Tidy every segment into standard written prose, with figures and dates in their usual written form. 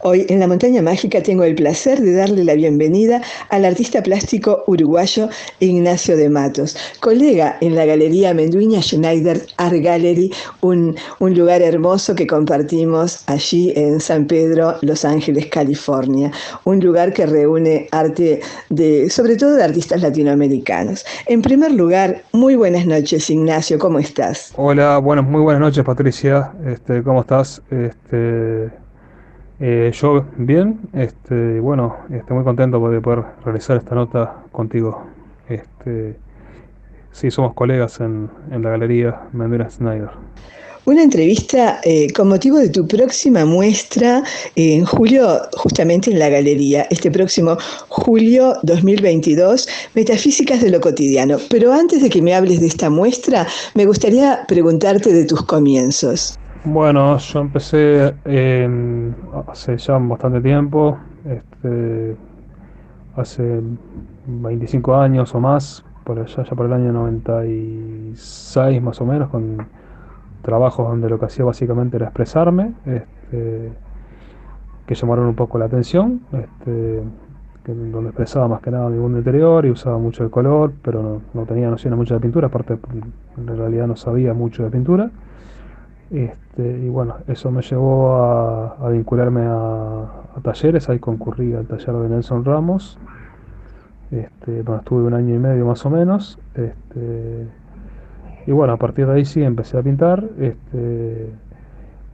Hoy en La Montaña Mágica tengo el placer de darle la bienvenida al artista plástico uruguayo Ignacio de Matos, colega en la Galería Menduiña Schneider Art Gallery, un lugar hermoso que compartimos allí en San Pedro, Los Ángeles, California, un lugar que reúne arte sobre todo de artistas latinoamericanos. En primer lugar, muy buenas noches, Ignacio, ¿cómo estás? Hola, bueno, muy buenas noches, Patricia. ¿Cómo estás? Yo bien. Bueno, estoy muy contento de poder realizar esta nota contigo. Este, sí, somos colegas en la galería Mendoza Snyder. Una entrevista con motivo de tu próxima muestra en julio, justamente en la galería, este próximo julio 2022, Metafísicas de lo cotidiano. Pero antes de que me hables de esta muestra, me gustaría preguntarte de tus comienzos. Bueno, yo empecé hace ya bastante tiempo, hace 25 años o más, por allá, ya por el año 96 más o menos, con trabajos donde lo que hacía básicamente era expresarme, que llamaron un poco la atención, donde expresaba más que nada mi mundo interior y usaba mucho el color, pero no tenía nociones mucho de pintura, aparte en realidad no sabía mucho de pintura. Y bueno, eso me llevó a vincularme a talleres, ahí concurrí al taller de Nelson Ramos, bueno, estuve un año y medio más o menos, y bueno, a partir de ahí sí empecé a pintar. En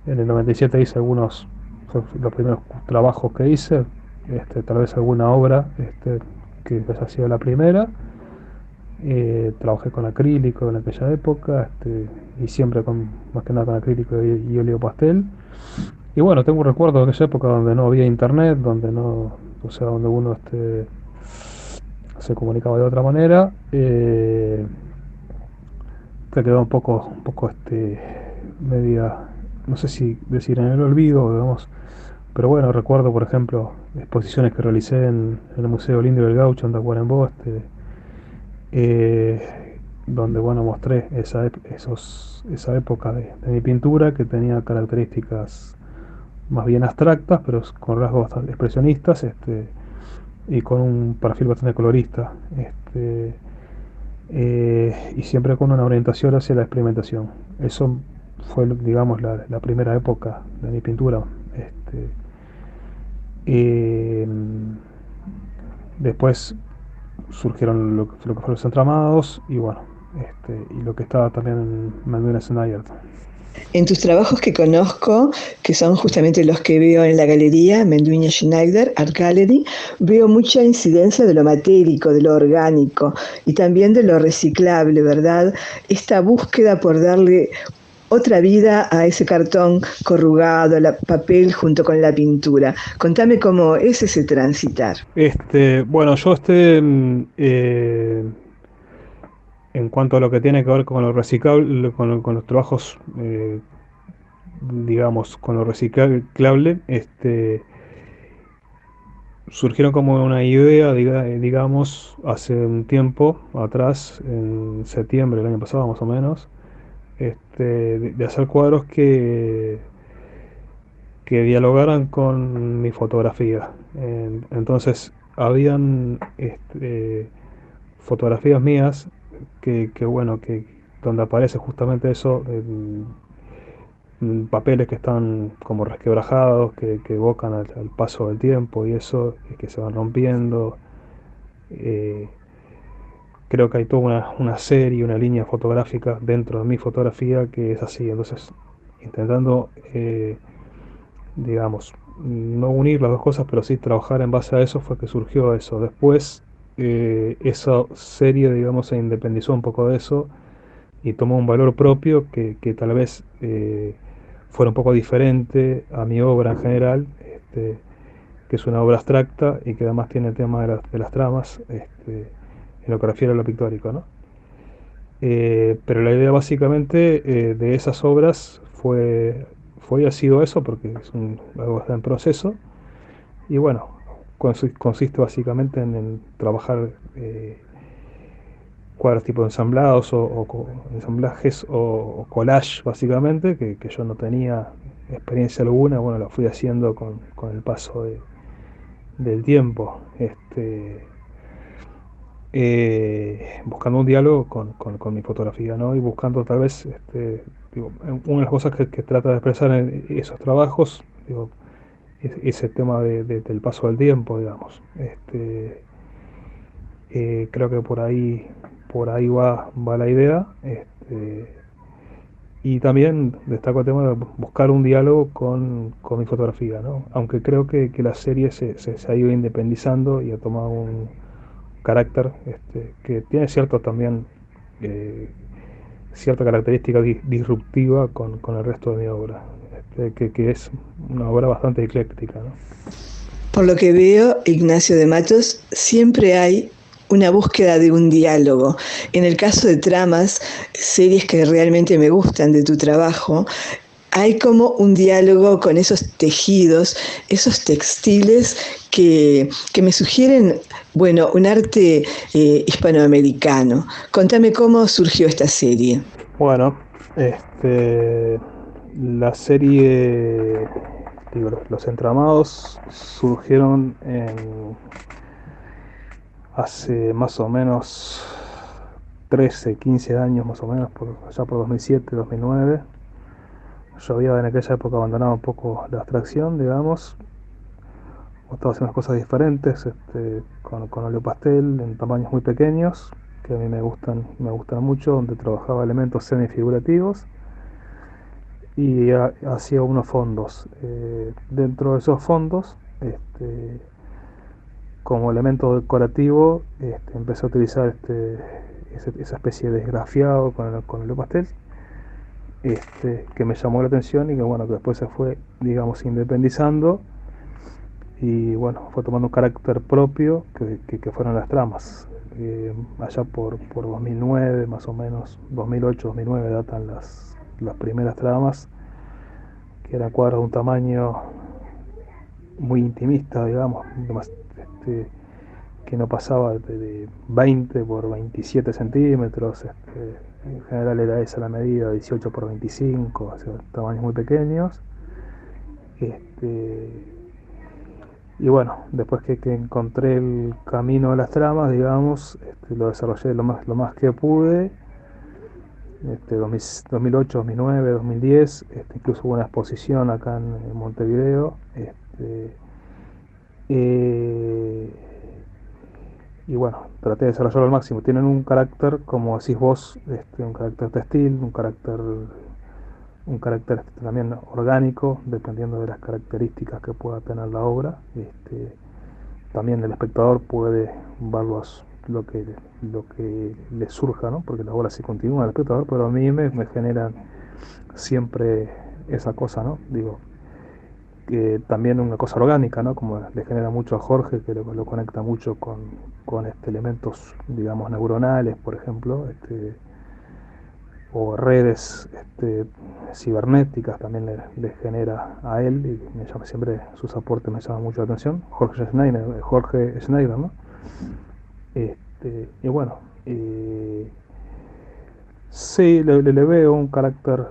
el 97 hice algunos, fue los primeros trabajos que hice, tal vez alguna obra que haya sido la primera. Trabajé con acrílico en aquella época, y siempre más que nada con acrílico y óleo pastel. Y bueno, tengo un recuerdo de aquella época donde no había internet, donde no, o sea, donde uno se comunicaba de otra manera. Que quedó un poco media, no sé si decir en el olvido, digamos, pero bueno, recuerdo por ejemplo exposiciones que realicé en el Museo Lindo del Gaucho en Tacuarembó, donde bueno mostré esa época de mi pintura que tenía características más bien abstractas, pero con rasgos bastante expresionistas, y con un perfil bastante colorista. Y siempre con una orientación hacia la experimentación. Eso fue, digamos, la primera época de mi pintura. Este, eh, Después surgieron lo que fueron los entramados y bueno, y lo que estaba también en Manuel Snyder. En tus trabajos que conozco, que son justamente los que veo en la galería Menduiña Schneider Art Gallery, veo mucha incidencia de lo matérico, de lo orgánico y también de lo reciclable, ¿verdad? Esta búsqueda por darle otra vida a ese cartón corrugado, al papel junto con la pintura. Contame cómo es ese transitar. Bueno, yo en cuanto a lo que tiene que ver con lo reciclable, con los trabajos, digamos, con lo reciclable, surgieron como una idea, digamos, hace un tiempo atrás, en septiembre del año pasado más o menos, de hacer cuadros que dialogaran con mi fotografía. Entonces, habían fotografías mías bueno, donde aparece justamente eso, papeles que están como resquebrajados, que evocan al paso del tiempo y eso, que se van rompiendo. Eh, Creo que hay toda una serie, una línea fotográfica dentro de mi fotografía que es así. Entonces, intentando, digamos, no unir las dos cosas, pero sí trabajar en base a eso, fue que surgió eso. Después, esa serie, digamos, se independizó un poco de eso y tomó un valor propio que tal vez fuera un poco diferente a mi obra en general, que es una obra abstracta y que además tiene el tema de las tramas, en lo que refiere a lo pictórico, ¿no? Pero la idea básicamente de esas obras fue y ha sido eso, porque es algo que está en proceso, y bueno, consiste básicamente en trabajar cuadros tipo ensamblados ensamblajes o collage básicamente, que yo no tenía experiencia alguna. Bueno, lo fui haciendo con el paso del tiempo, buscando un diálogo con mi fotografía, ¿no? Y buscando tal vez, digo, una de las cosas que trata de expresar en esos trabajos, digo, ese tema del paso del tiempo, digamos. Creo que por ahí va la idea. Y también destaco el tema de buscar un diálogo con mi fotografía, ¿no? Aunque creo que la serie se ha ido independizando y ha tomado un carácter que tiene también eh, cierta característica disruptiva con el resto de mi obra, que es una obra bastante ecléctica, ¿no? Por lo que veo, Ignacio de Matos, siempre hay una búsqueda de un diálogo. En el caso de tramas, series que realmente me gustan de tu trabajo, hay como un diálogo con esos tejidos, esos textiles que me sugieren, bueno, un arte hispanoamericano. Contame cómo surgió esta serie. Bueno, la serie, digo, los entramados surgieron hace más o menos 13, 15 años más o menos, allá por 2007, 2009. Yo había en aquella época abandonado un poco la abstracción, digamos. Estaba haciendo cosas diferentes, con óleo pastel en tamaños muy pequeños, que a mí me gustan mucho, donde trabajaba elementos semifigurativos y hacía unos fondos. Dentro de esos fondos, como elemento decorativo, empecé a utilizar esa especie de esgrafiado con el pastel, que me llamó la atención y que bueno, que después se fue, digamos, independizando y bueno, fue tomando un carácter propio que fueron las tramas. Allá por 2009 más o menos, 2008, 2009 datan las primeras tramas, que eran cuadros de un tamaño muy intimista, digamos, que no pasaba de 20 por 27 centímetros. En general era esa la medida, 18 por 25, o sea, tamaños muy pequeños. Y bueno, después que encontré el camino de las tramas, digamos, lo desarrollé lo más que pude. 2008, 2009, 2010, incluso hubo una exposición acá en Montevideo. Y bueno, traté de desarrollarlo al máximo. Tienen un carácter, como decís vos, un carácter textil, un carácter también orgánico, dependiendo de las características que pueda tener la obra. También el espectador puede ver lo que le surja, ¿no? Porque la obra sí continúa al espectador, pero a mí me generan siempre esa cosa, ¿no? Digo, que también una cosa orgánica, ¿no? Como le genera mucho a Jorge, que lo conecta mucho con elementos, digamos, neuronales, por ejemplo, o redes cibernéticas, también le genera a él, y siempre sus aportes me llaman mucho la atención. Jorge Schneider, ¿no? Y bueno, sí, le veo un carácter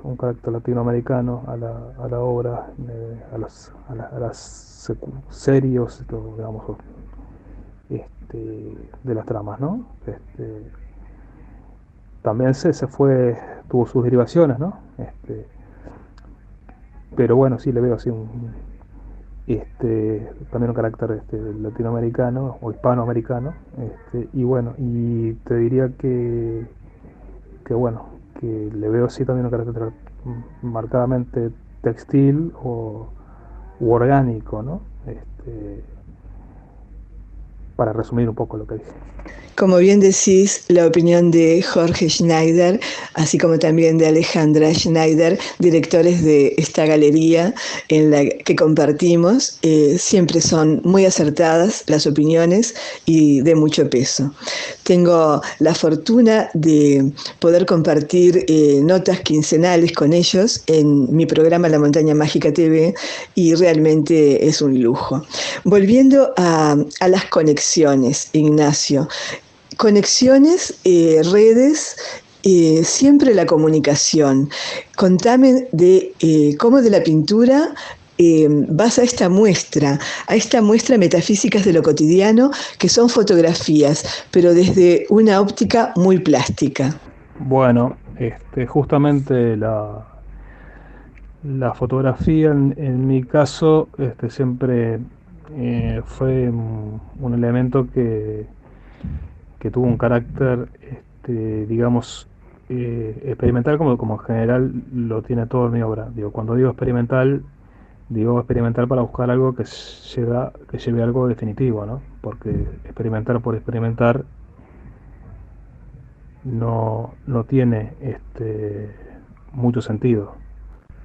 latinoamericano a la obra, a las serios, digamos, de las tramas, ¿no? También tuvo sus derivaciones, ¿no? Pero bueno, sí le veo así también un carácter latinoamericano o hispanoamericano, y bueno, y te diría que bueno, que le veo sí también un carácter marcadamente textil u orgánico, ¿no? Para resumir un poco lo que dije. Como bien decís, la opinión de Jorge Schneider, así como también de Alejandra Schneider, directores de esta galería en la que compartimos, siempre son muy acertadas las opiniones y de mucho peso. Tengo la fortuna de poder compartir notas quincenales con ellos en mi programa La Montaña Mágica TV y realmente es un lujo. Volviendo a las conexiones, Ignacio, conexiones, redes, siempre la comunicación. Contame de cómo de la pintura vas a esta muestra Metafísicas de lo Cotidiano, que son fotografías, pero desde una óptica muy plástica. Bueno, justamente la fotografía en mi caso siempre fue un elemento que tuvo un carácter, digamos, experimental como en general lo tiene todo en mi obra. Digo, cuando digo experimental para buscar algo que lleve algo definitivo, ¿no? Porque experimentar por experimentar no tiene mucho sentido.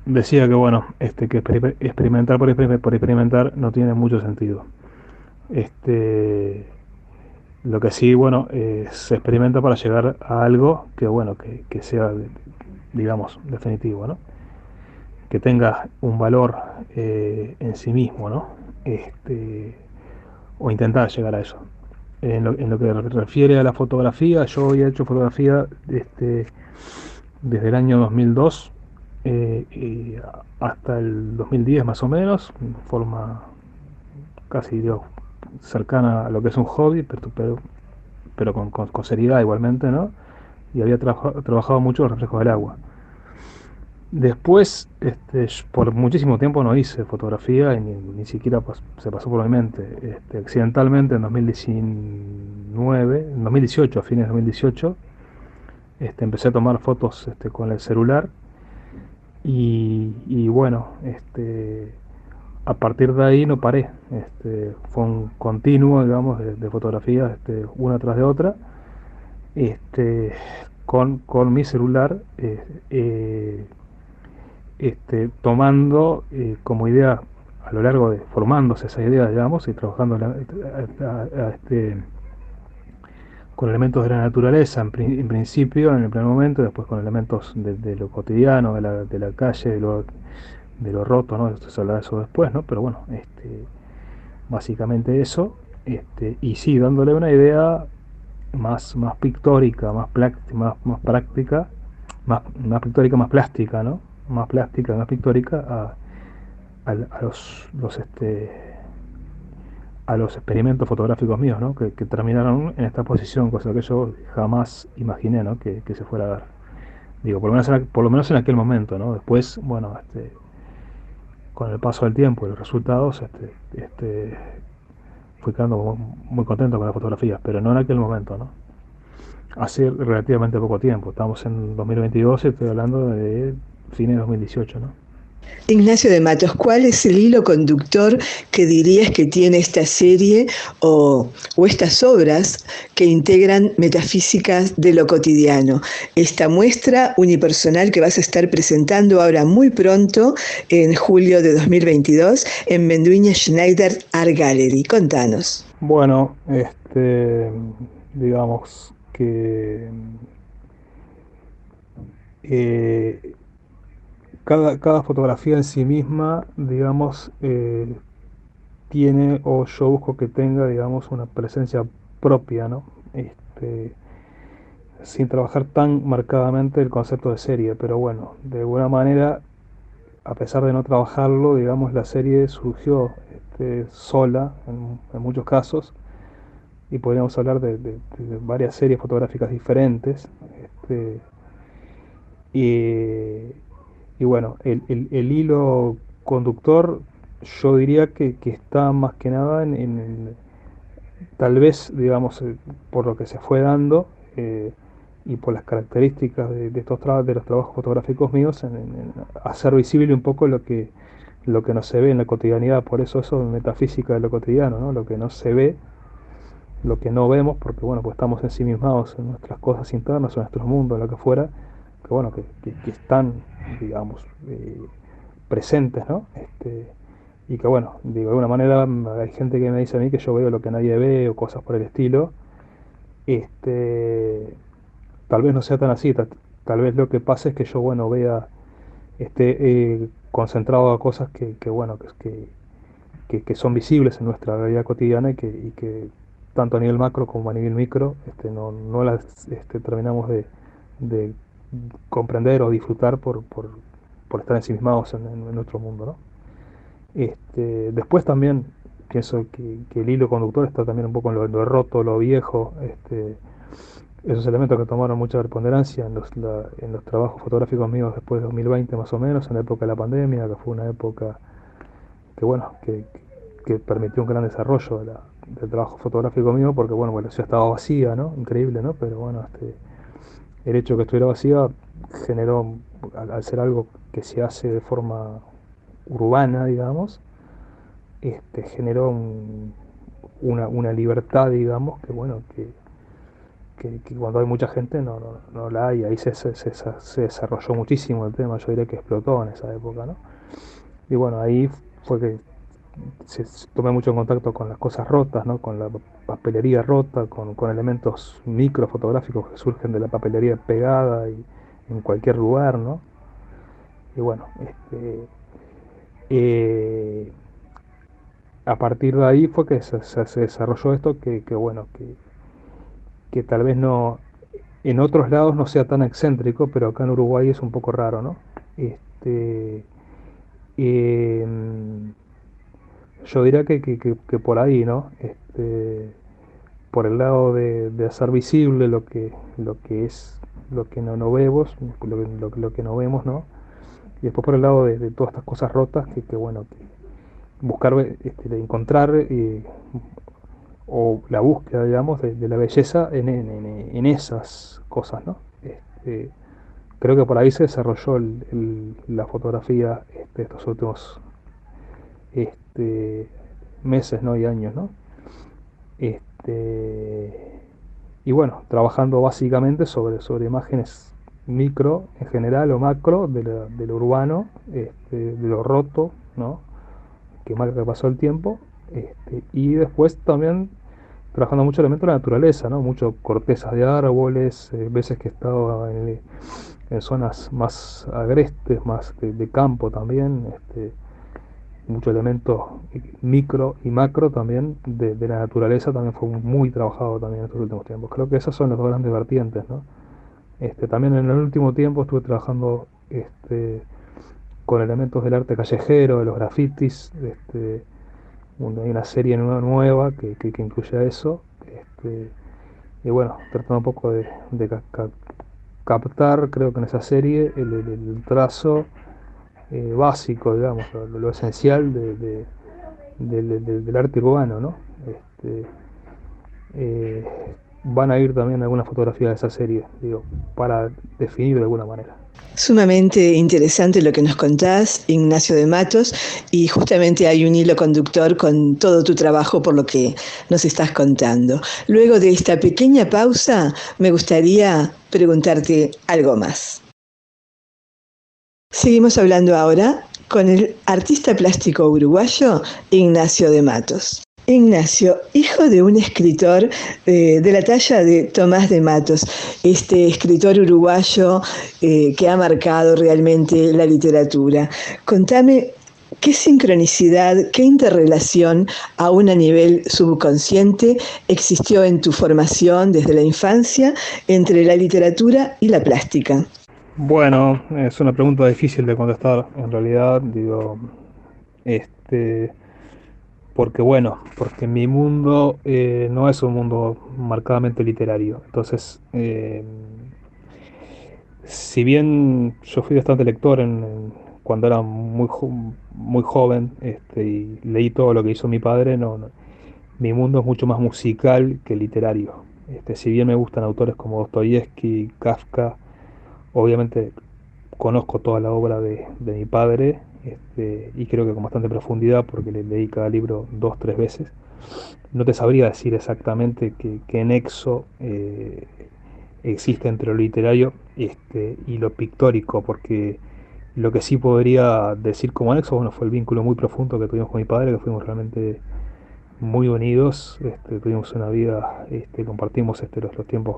Decía que bueno, que experimentar por experimentar no tiene mucho sentido. Este, lo que sí, bueno, se experimenta para llegar a algo que bueno, que sea, digamos, definitivo, ¿no? Que tenga un valor en sí mismo, ¿no? O intentar llegar a eso. En lo que refiere a la fotografía, yo había hecho fotografía desde el año 2002 y hasta el 2010 más o menos, en forma casi digo, cercana a lo que es un hobby, pero con seriedad igualmente, ¿no? Y había trabajado mucho los reflejos del agua. Después, por muchísimo tiempo no hice fotografía y ni siquiera se pasó por mi mente. Accidentalmente en 2019, en 2018, a fines de 2018, empecé a tomar fotos con el celular y bueno, a partir de ahí no paré. Fue un continuo, digamos, de fotografías una tras de otra, con mi celular. Tomando como idea a lo largo de formándose esa idea, digamos, y trabajando con elementos de la naturaleza en principio, en el primer momento, después con elementos de lo cotidiano, de la calle, de lo roto, ¿no? Esto se habla de eso después, ¿no? Pero bueno, básicamente eso, y sí, dándole una idea más pictórica, más práctica, más pictórica, más plástica, ¿no? Más plástica, más pictórica a a los experimentos fotográficos míos, ¿no? Que terminaron en esta posición, cosa que yo jamás imaginé, ¿no? Que se fuera a dar. Digo, por lo menos en aquel momento, ¿no? Después, bueno, con el paso del tiempo y los resultados, fui quedando muy contento con las fotografías, pero no en aquel momento, ¿no? Hace relativamente poco tiempo, estamos en 2022 y estoy hablando de fines de 2018, ¿no? Ignacio de Matos, ¿cuál es el hilo conductor que dirías que tiene esta serie o estas obras que integran Metafísicas de lo Cotidiano? Esta muestra unipersonal que vas a estar presentando ahora muy pronto, en julio de 2022, en Menduiña Schneider Art Gallery. Contanos. Bueno, digamos que eh, cada fotografía en sí misma, digamos, tiene o yo busco que tenga, digamos, una presencia propia, ¿no? Sin trabajar tan marcadamente el concepto de serie, pero bueno, de alguna manera, a pesar de no trabajarlo, digamos, la serie surgió sola en muchos casos y podríamos hablar de varias series fotográficas diferentes. Este, y, y bueno, el hilo conductor yo diría que está más que nada tal vez, digamos, por lo que se fue dando y por las características de los trabajos fotográficos míos, en hacer visible un poco lo que no se ve en la cotidianidad. Por eso es metafísica de lo cotidiano, ¿no? Lo que no se ve, lo que no vemos, porque bueno, pues estamos ensimismados en nuestras cosas internas, en nuestro mundo, en lo que fuera, que bueno, que están, digamos, presentes, ¿no? Y que bueno, digo, de alguna manera hay gente que me dice a mí que yo veo lo que nadie ve o cosas por el estilo. Este, Tal vez no sea tan así, tal vez lo que pasa es que yo, bueno, vea, concentrado a cosas bueno, que son visibles en nuestra realidad cotidiana y que tanto a nivel macro como a nivel micro, no las terminamos de comprender o disfrutar por estar ensimismados en nuestro mundo, ¿no? Después también pienso que el hilo conductor está también un poco en lo roto, lo viejo, esos elementos que tomaron mucha preponderancia en los trabajos fotográficos míos después de 2020 más o menos, en la época de la pandemia, que fue una época que bueno, que permitió un gran desarrollo del trabajo fotográfico mío, porque bueno, la ciudad estaba vacía, ¿no? Increíble, ¿no? Pero bueno, el hecho de que estuviera vacía generó, al ser algo que se hace de forma urbana, digamos, generó una libertad, digamos, que bueno, que cuando hay mucha gente no la hay. Ahí se desarrolló muchísimo el tema, yo diría que explotó en esa época, ¿no? Y bueno, ahí fue que tomé mucho en contacto con las cosas rotas, ¿no? Con la papelería rota, con elementos micro fotográficos que surgen de la papelería pegada y en cualquier lugar, ¿no? Y bueno, eh, a partir de ahí fue que se desarrolló esto bueno, que tal vez no, en otros lados no sea tan excéntrico, pero acá en Uruguay es un poco raro, ¿no? Este, em, yo diría que por ahí, ¿no? Por el lado de hacer visible lo que es, lo que no vemos, lo que no vemos, ¿no? Y después por el lado de todas estas cosas rotas, que bueno, que buscar, encontrar o la búsqueda, digamos, de la belleza en esas cosas, ¿no? Creo que por ahí se desarrolló la fotografía estos últimos este, meses, ¿no? Y años, ¿no? Este, y bueno, trabajando básicamente sobre imágenes micro en general o macro de lo urbano, de lo roto, ¿no? Que marca que pasó el tiempo, y después también trabajando mucho elementos de la naturaleza, ¿no? Mucho cortezas de árboles, veces que he estado en zonas más agrestes, más de campo también, mucho elemento micro y macro también de la naturaleza también fue muy trabajado también en estos últimos tiempos. Creo que esas son las dos grandes vertientes, ¿no? También en el último tiempo estuve trabajando con elementos del arte callejero, de los grafitis, hay una serie nueva que incluye a eso, y bueno, tratando un poco de captar, creo que en esa serie, el trazo básico, digamos, lo esencial del arte urbano, ¿no? Este, eh, Van a ir también algunas fotografías de esa serie, digo, para definir de alguna manera. Sumamente interesante lo que nos contás, Ignacio de Matos, y justamente hay un hilo conductor con todo tu trabajo por lo que nos estás contando. Luego de esta pequeña pausa, me gustaría preguntarte algo más. Seguimos hablando ahora con el artista plástico uruguayo Ignacio de Matos. Ignacio, hijo de un escritor de la talla de Tomás de Matos, este escritor uruguayo que ha marcado realmente la literatura. Contame qué sincronicidad, qué interrelación, aún a nivel subconsciente, existió en tu formación desde la infancia entre la literatura y la plástica. Bueno, es una pregunta difícil de contestar, en realidad, digo, este, porque bueno, porque mi mundo no es un mundo marcadamente literario. Entonces, si bien yo fui bastante lector cuando era muy joven, y leí todo lo que hizo mi padre, mi mundo es mucho más musical que literario. Si bien me gustan autores como Dostoyevsky, Kafka, obviamente conozco toda la obra de mi padre, y creo que con bastante profundidad porque le leí cada libro dos, tres veces. No te sabría decir exactamente qué nexo existe entre lo literario y lo pictórico, porque lo que sí podría decir como nexo, bueno, fue el vínculo muy profundo que tuvimos con mi padre, que fuimos realmente muy unidos, tuvimos una vida, compartimos los tiempos,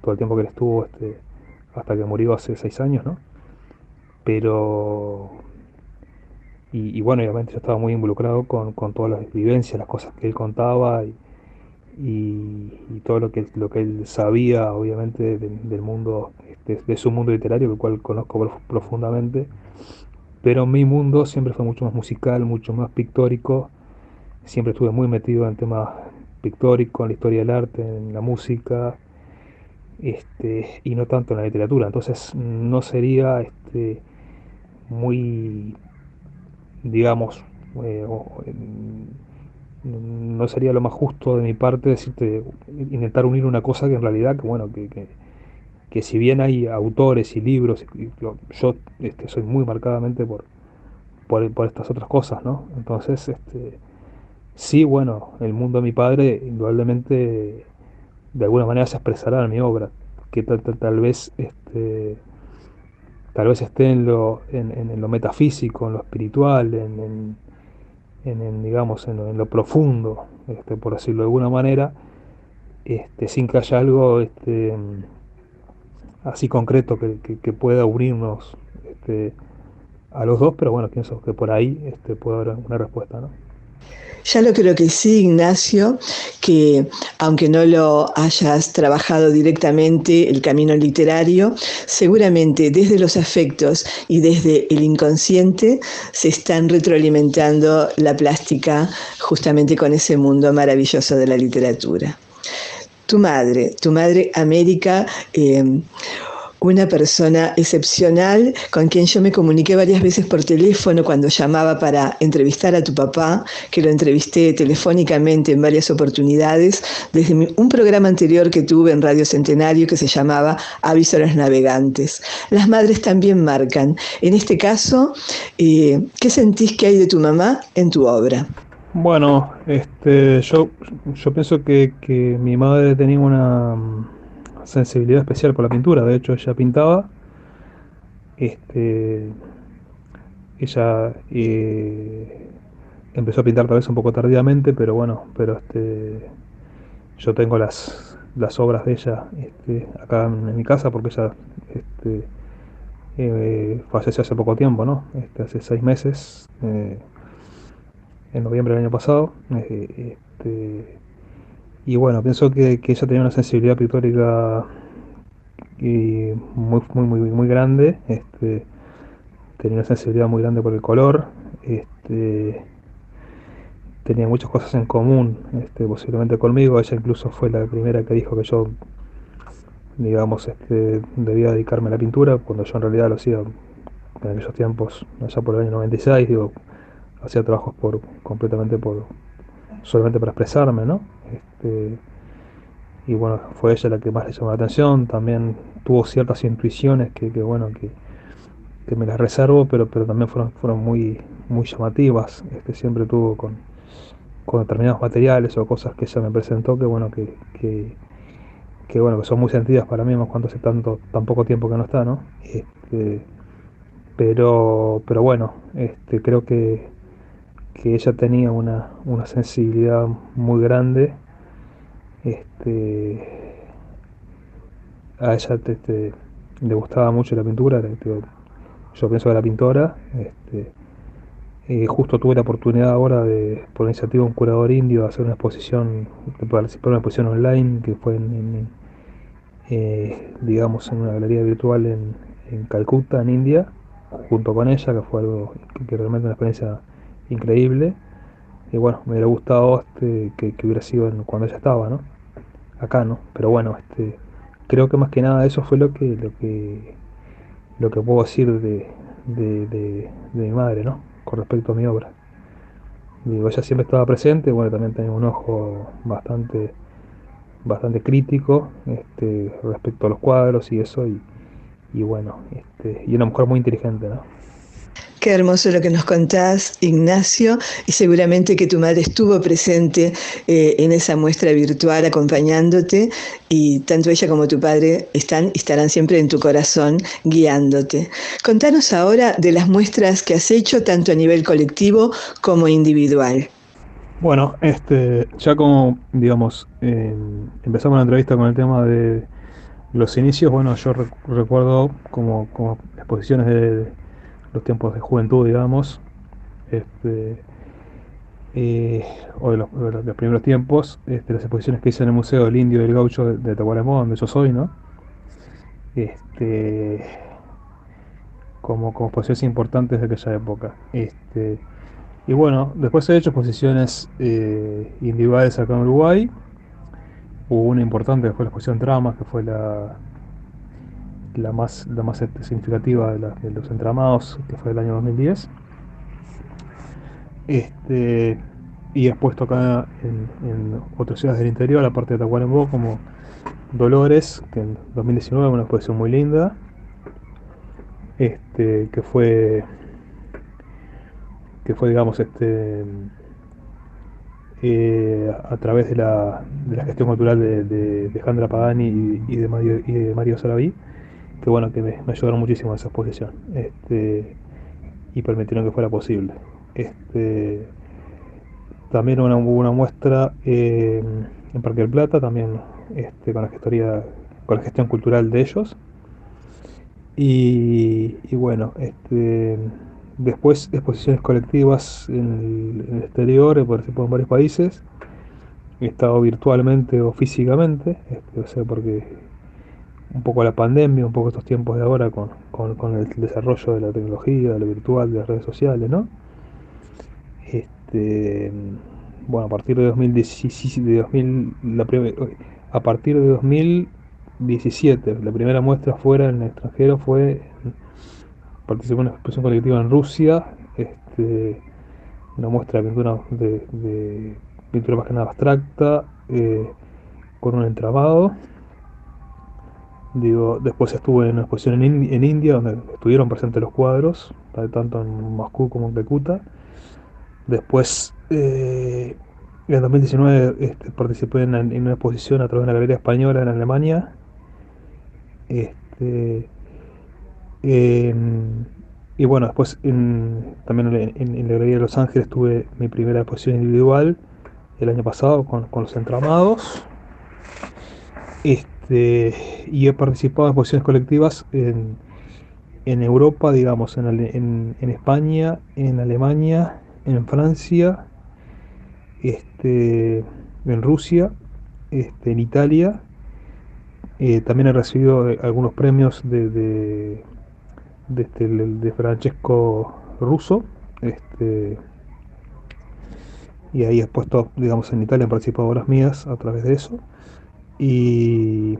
todo el tiempo que él estuvo, hasta que murió hace 6 años, ¿no? Pero, y bueno, obviamente yo estaba muy involucrado con todas las vivencias, las cosas que él contaba, y todo lo que él sabía, obviamente, del mundo, de su mundo literario, el cual conozco profundamente, pero mi mundo siempre fue mucho más musical, mucho más pictórico, siempre estuve muy metido en temas pictóricos, en la historia del arte, en la música, y no tanto en la literatura. Entonces no sería muy, digamos, eh, o- no sería lo más justo de mi parte decirte, intentar unir una cosa que en realidad, que bueno, que si bien hay autores y libros, yo soy muy marcadamente por estas otras cosas, ¿no? Entonces, sí, bueno, el mundo de mi padre indudablemente de alguna manera se expresará en mi obra, que tal vez esté en lo metafísico, en lo espiritual, digamos, en lo profundo, por decirlo de alguna manera, sin que haya algo así concreto que pueda unirnos a los dos, pero bueno, pienso que por ahí puede haber una respuesta, ¿no? Ya lo creo que sí, Ignacio, que aunque no lo hayas trabajado directamente el camino literario, seguramente desde los afectos y desde el inconsciente se están retroalimentando la plástica justamente con ese mundo maravilloso de la literatura. Tu madre América, una persona excepcional con quien yo me comuniqué varias veces por teléfono cuando llamaba para entrevistar a tu papá, que lo entrevisté telefónicamente en varias oportunidades, desde un programa anterior que tuve en Radio Centenario que se llamaba Aviso a los Navegantes. Las madres también marcan. En este caso, ¿qué sentís que hay de tu mamá en tu obra? Bueno, yo pienso que mi madre tenía una sensibilidad especial por la pintura. De hecho, ella pintaba. Este, ella empezó a pintar tal vez un poco tardíamente, pero bueno, yo tengo las obras de ella acá en mi casa porque ella falleció hace poco tiempo, ¿no? Hace 6 meses, en noviembre del año pasado. Y bueno, pienso que ella tenía una sensibilidad pictórica muy grande. Tenía una sensibilidad muy grande por el color. Este, tenía muchas cosas en común, posiblemente conmigo. Ella incluso fue la primera que dijo que yo, digamos, debía dedicarme a la pintura, cuando yo en realidad lo hacía en aquellos tiempos, allá por el año 96, digo, hacía trabajos completamente solamente para expresarme, ¿no? Y bueno, fue ella la que más le llamó la atención. También tuvo ciertas intuiciones bueno, que me las reservo, pero también fueron muy llamativas. Siempre tuvo con determinados materiales o cosas que ella me presentó que bueno, que son muy sentidas para mí, más cuando hace tan poco tiempo que no está, ¿no? Pero bueno, creo que ella tenía una sensibilidad muy grande. este, a ella le gustaba mucho la pintura. Yo pienso que era pintora. Justo tuve la oportunidad ahora por iniciativa de un curador indio, de hacer una exposición, de participar en una exposición online que fue digamos, en una galería virtual en Calcuta, en India, junto con ella, que fue algo que realmente una experiencia increíble. Y bueno, me hubiera gustado que hubiera sido cuando ella estaba, ¿no? Acá, ¿no? Pero bueno, creo que más que nada eso fue lo que puedo decir de mi madre, ¿no? Con respecto a mi obra. Digo, ella siempre estaba presente. Bueno, también tenía un ojo bastante crítico, respecto a los cuadros y eso, y bueno, y una mujer muy inteligente, ¿no? Qué hermoso lo que nos contás, Ignacio, y seguramente que tu madre estuvo presente en esa muestra virtual acompañándote, y tanto ella como tu padre estarán siempre en tu corazón guiándote. Contanos ahora de las muestras que has hecho tanto a nivel colectivo como individual. Bueno, ya como, digamos, empezamos la entrevista con el tema de los inicios. Bueno, yo recuerdo como exposiciones de los tiempos de juventud, digamos. este, eh, o de los primeros tiempos, las exposiciones que hice en el Museo del Indio y del Gaucho de Tacuarembó, donde yo soy, ¿no? Este, como exposiciones importantes de aquella época. Y bueno, después he hecho exposiciones individuales acá en Uruguay. Hubo una importante que fue la exposición Tramas, que fue la más significativa de los entramados, que fue el año 2010. Este, y he expuesto acá en otras ciudades del interior, aparte de Tacuarembó, como Dolores, que en 2019 fue una exposición muy linda, que fue digamos, a través de la gestión cultural de Jandra Pagani y de Mario Sarabí, que bueno, que me ayudaron muchísimo a esa exposición, y permitieron que fuera posible. Este, También hubo una muestra en Parque del Plata, también con la gestión cultural de ellos. Y bueno, después exposiciones colectivas en el exterior, he participado en varios países, he estado virtualmente o físicamente, o sea, porque un poco la pandemia, un poco estos tiempos de ahora con el desarrollo de la tecnología, de lo virtual, de las redes sociales, ¿no? Este, bueno, a partir de 2017, a partir de 2017, la primera muestra fuera en el extranjero participé en una exposición colectiva en Rusia, una muestra de pintura más que nada abstracta, con un entramado. Después estuve en una exposición en India, donde estuvieron presentes los cuadros, tanto en Moscú como en Calcuta. Después, en 2019, participé en una exposición a través de una galería española en Alemania. Este, y bueno, después también en la galería de Los Ángeles tuve mi primera exposición individual el año pasado con los entramados. Y he participado en exposiciones colectivas en Europa, digamos, en España, en Alemania, en Francia, en Rusia, en Italia. También he recibido algunos premios de Francesco Russo. Y ahí he expuesto, digamos, en Italia, han participado obras mías a través de eso. Y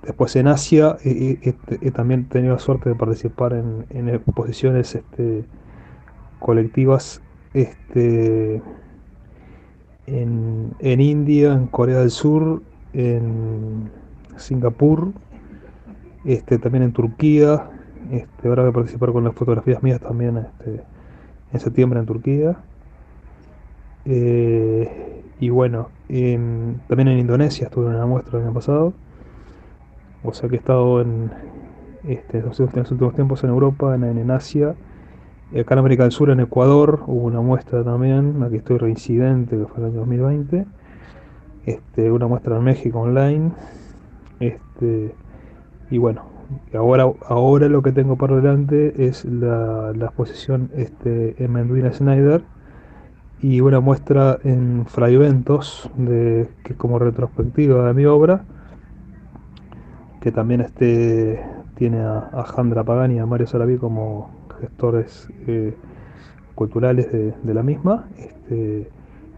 después en Asia he también tenido la suerte de participar en exposiciones colectivas, en India, en Corea del Sur, en Singapur, también en Turquía. Ahora voy a participar con las fotografías mías también, en septiembre en Turquía. Y bueno, también en Indonesia estuve en una muestra el año pasado. O sea que he estado en los últimos tiempos en Europa, en Asia. Acá en América del Sur, en Ecuador, hubo una muestra también, la que estoy reincidente, que fue el año 2020. Una muestra en México online. Y bueno, ahora lo que tengo por delante es la exposición en Menduina Schneider, y una muestra en Fraiventos, que como retrospectiva de mi obra, que también tiene a Jandra Pagani y a Mario Sarabí como gestores culturales de la misma.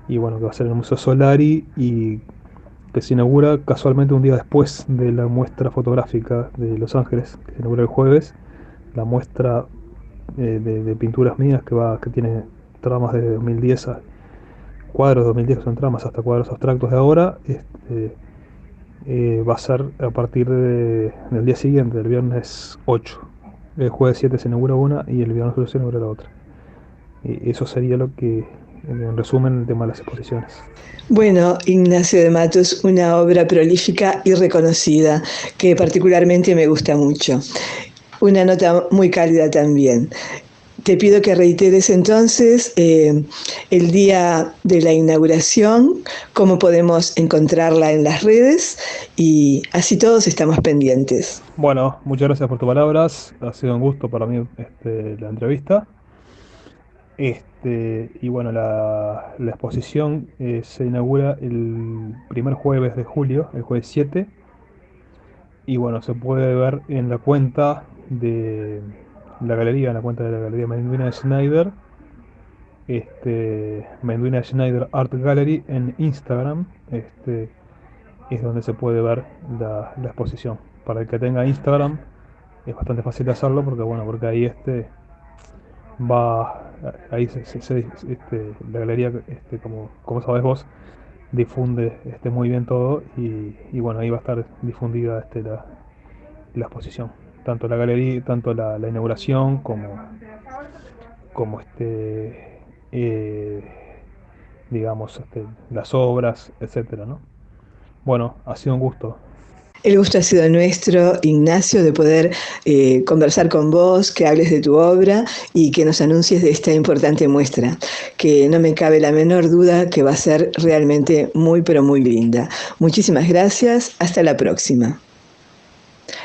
Y bueno, que va a ser en el Museo Solari, y que se inaugura casualmente un día después de la muestra fotográfica de Los Ángeles, que se inaugura el jueves. La muestra de pinturas mías, que tiene tramas de 2010, cuadros de 2010 que son tramas, hasta cuadros abstractos de ahora. Va a ser a partir del día siguiente, el viernes 8. El jueves 7 se inaugura una y el viernes 8 se inaugura la otra. Eso sería lo que, en resumen, el tema de las exposiciones. Bueno, Ignacio de Matos, una obra prolífica y reconocida que particularmente me gusta mucho. Una nota muy cálida también. Te pido que reiteres entonces el día de la inauguración, cómo podemos encontrarla en las redes y así todos estamos pendientes. Bueno, muchas gracias por tus palabras. Ha sido un gusto para mí la entrevista. Y bueno, la exposición se inaugura el primer jueves de julio, el jueves 7. Y bueno, se puede ver en la cuenta de la galería, en la cuenta de la galería Menduina Schneider, Menduina Schneider Art Gallery en Instagram. Es donde se puede ver la exposición. Para el que tenga Instagram es bastante fácil de hacerlo porque bueno, porque ahí va, ahí la galería, como sabes vos, difunde muy bien todo y bueno, ahí va a estar difundida la exposición, tanto la galería, tanto la inauguración como eh, digamos, las obras, etcétera, ¿no? Bueno, ha sido un gusto. El gusto ha sido nuestro, Ignacio, de poder conversar con vos, que hables de tu obra y que nos anuncies de esta importante muestra, que no me cabe la menor duda que va a ser realmente muy, pero muy linda. Muchísimas gracias, hasta la próxima.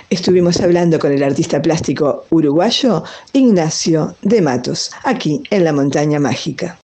Estuvimos hablando con el artista plástico uruguayo Ignacio de Matos, aquí en La Montaña Mágica.